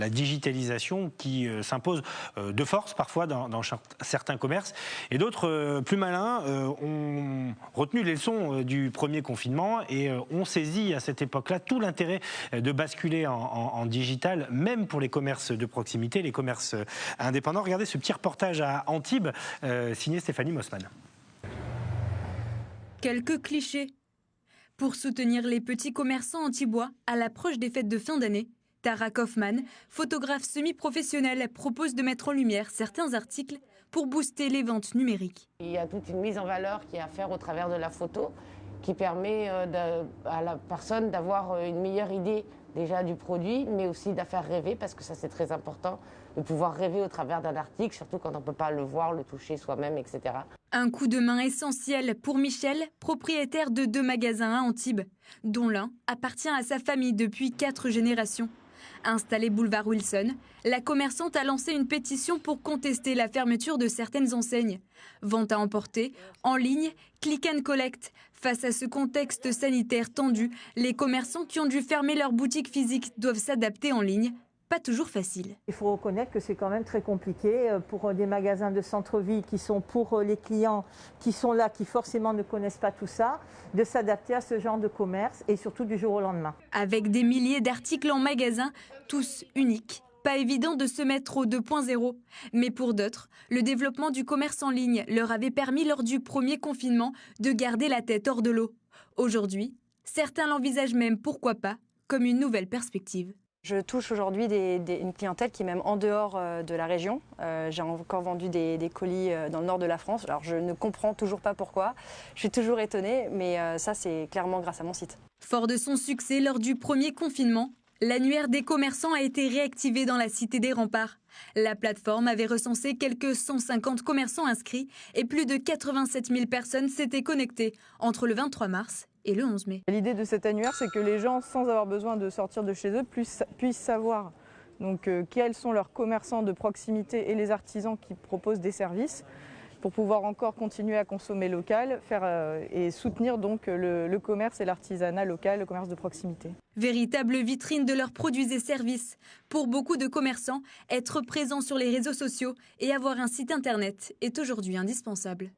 La digitalisation qui s'impose de force parfois dans certains commerces, et d'autres plus malins ont retenu les leçons du premier confinement et ont saisi à cette époque-là tout l'intérêt de basculer en digital, même pour les commerces de proximité, les commerces indépendants. Regardez ce petit reportage à Antibes, signé Stéphanie Mossman. Quelques clichés. Pour soutenir les petits commerçants antibois à l'approche des fêtes de fin d'année, Tara Kaufmann, photographe semi-professionnelle, propose de mettre en lumière certains articles pour booster les ventes numériques. Il y a toute une mise en valeur qui est à faire au travers de la photo qui permet à la personne d'avoir une meilleure idée déjà du produit, mais aussi de faire rêver, parce que ça c'est très important, de pouvoir rêver au travers d'un article, surtout quand on ne peut pas le voir, le toucher soi-même, etc. Un coup de main essentiel pour Michel, propriétaire de 2 magasins à Antibes, dont l'un appartient à sa famille depuis 4 générations. Installée boulevard Wilson, la commerçante a lancé une pétition pour contester la fermeture de certaines enseignes. Vente à emporter, en ligne, click and collect. Face à ce contexte sanitaire tendu, les commerçants qui ont dû fermer leur boutique physique doivent s'adapter en ligne. Pas toujours facile. Il faut reconnaître que c'est quand même très compliqué pour des magasins de centre-ville qui sont pour les clients qui sont là, qui forcément ne connaissent pas tout ça, de s'adapter à ce genre de commerce et surtout du jour au lendemain. Avec des milliers d'articles en magasin, tous uniques, pas évident de se mettre au 2.0. Mais pour d'autres, le développement du commerce en ligne leur avait permis lors du premier confinement de garder la tête hors de l'eau. Aujourd'hui, certains l'envisagent même, pourquoi pas, comme une nouvelle perspective. Je touche aujourd'hui une clientèle qui est même en dehors de la région. J'ai encore vendu des colis dans le nord de la France. Alors je ne comprends toujours pas pourquoi. Je suis toujours étonnée, mais ça c'est clairement grâce à mon site. Fort de son succès lors du premier confinement, l'annuaire des commerçants a été réactivé dans la cité des Remparts. La plateforme avait recensé quelques 150 commerçants inscrits et plus de 87 000 personnes s'étaient connectées entre le 23 mars et le 11 mai. L'idée de cet annuaire, c'est que les gens, sans avoir besoin de sortir de chez eux, puissent savoir quels sont leurs commerçants de proximité et les artisans qui proposent des services pour pouvoir encore continuer à consommer local et soutenir donc le commerce et l'artisanat local, le commerce de proximité. Véritable vitrine de leurs produits et services. Pour beaucoup de commerçants, être présent sur les réseaux sociaux et avoir un site internet est aujourd'hui indispensable.